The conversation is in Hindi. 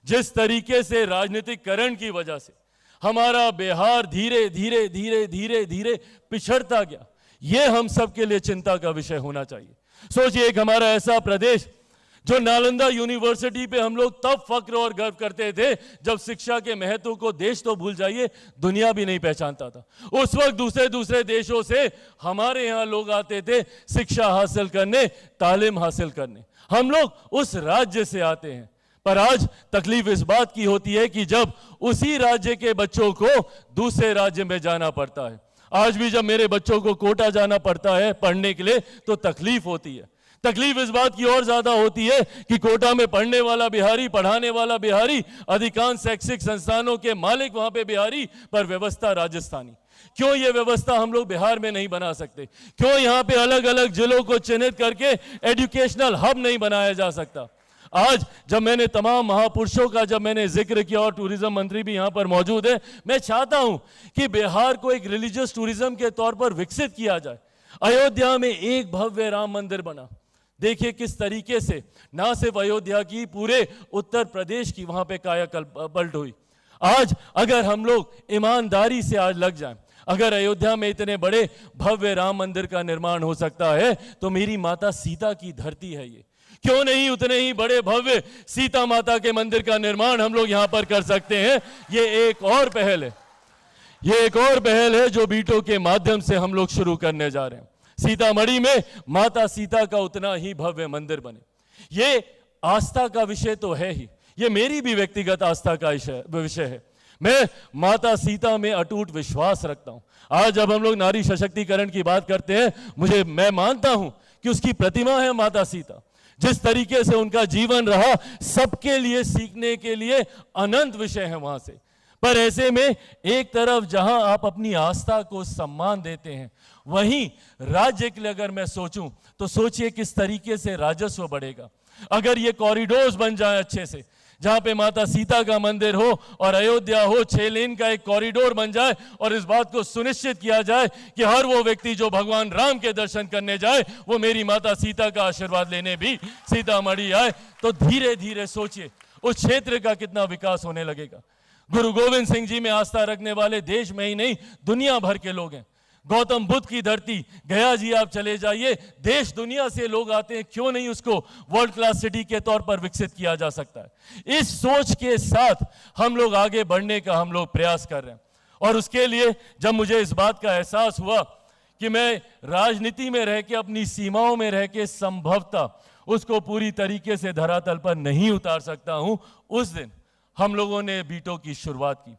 जिस तरीके से राजनीतिकरण की वजह से हमारा बिहार धीरे धीरे धीरे धीरे धीरे पिछड़ता गया, ये हम सब के लिए चिंता का विषय होना चाहिए। सोचिए, एक हमारा ऐसा प्रदेश जो नालंदा यूनिवर्सिटी पे हम लोग तब फक्र और गर्व करते थे जब शिक्षा के महत्व को देश तो भूल जाइए, दुनिया भी नहीं पहचानता था। उस वक्त दूसरे दूसरे देशों से हमारे यहाँ लोग आते थे शिक्षा हासिल करने, तालीम हासिल करने। हम लोग उस राज्य से आते हैं, पर आज तकलीफ इस बात की होती है कि जब उसी राज्य के बच्चों को दूसरे राज्य में जाना पड़ता है। आज भी जब मेरे बच्चों को कोटा जाना पड़ता है पढ़ने के लिए तो तकलीफ होती है। तकलीफ इस बात की और ज्यादा होती है कि कोटा में पढ़ने वाला बिहारी, पढ़ाने वाला बिहारी, अधिकांश शैक्षिक संस्थानों के मालिक वहां पे बिहारी, पर व्यवस्था राजस्थानी। क्यों ये व्यवस्था हम लोग बिहार में नहीं बना सकते? क्यों यहाँ पे अलग अलग जिलों को चिन्हित करके एजुकेशनल हब नहीं बनाया जा सकता? आज जब मैंने तमाम महापुरुषों का जब मैंने जिक्र किया, और टूरिज्म मंत्री भी यहाँ पर मौजूद है, मैं चाहता हूं कि बिहार को एक रिलीजियस टूरिज्म के तौर पर विकसित किया जाए। अयोध्या में एक भव्य राम मंदिर बना, देखिए किस तरीके से ना सिर्फ अयोध्या की, पूरे उत्तर प्रदेश की वहां पे कायाकल्प हुई। आज अगर हम लोग ईमानदारी से आज लग जाएं, अगर अयोध्या में इतने बड़े भव्य राम मंदिर का निर्माण हो सकता है तो मेरी माता सीता की धरती है ये, क्यों नहीं उतने ही बड़े भव्य सीता माता के मंदिर का निर्माण हम लोग यहां पर कर सकते हैं? ये एक और पहल है, ये एक और पहल है जो बीटो के माध्यम से हम लोग शुरू करने जा रहे हैं। सीतामढ़ी में माता सीता का उतना ही भव्य मंदिर बने। ये आस्था का विषय तो है ही, ये मेरी भी व्यक्तिगत आस्था का विषय है। मैं माता सीता में अटूट विश्वास रखता हूं। आज जब हम लोग नारी सशक्तिकरण की बात करते हैं, मैं मानता हूं कि उसकी प्रतिमा है माता सीता। जिस तरीके से उनका जीवन रहा, सबके लिए सीखने के लिए अनंत विषय है वहां से। पर ऐसे में एक तरफ जहां आप अपनी आस्था को सम्मान देते हैं, वहीं राज्य के लिए अगर मैं सोचूं तो सोचिए किस तरीके से राजस्व बढ़ेगा। अगर ये कॉरिडोर्स बन जाए अच्छे से, जहां पे माता सीता का मंदिर हो और अयोध्या हो, 6 लेन का एक कॉरिडोर बन जाए, और इस बात को सुनिश्चित किया जाए कि हर वो व्यक्ति जो भगवान राम के दर्शन करने जाए वो मेरी माता सीता का आशीर्वाद लेने भी सीतामढ़ी आए, तो धीरे धीरे सोचिए उस क्षेत्र का कितना विकास होने लगेगा। गुरु गोविंद सिंह जी में आस्था रखने वाले देश में ही नहीं दुनिया भर के लोग हैं। गौतम बुद्ध की धरती गया जी आप चले जाइए, देश दुनिया से लोग आते हैं, क्यों नहीं उसको वर्ल्ड क्लास सिटी के तौर पर विकसित किया जा सकता है? इस सोच के साथ हम लोग आगे बढ़ने का हम लोग प्रयास कर रहे हैं। और उसके लिए जब मुझे इस बात का एहसास हुआ कि मैं राजनीति में रह के, अपनी सीमाओं में रह के संभवतः उसको पूरी तरीके से धरातल पर नहीं उतार सकता हूं, उस दिन हम लोगों ने बीटो की शुरुआत की।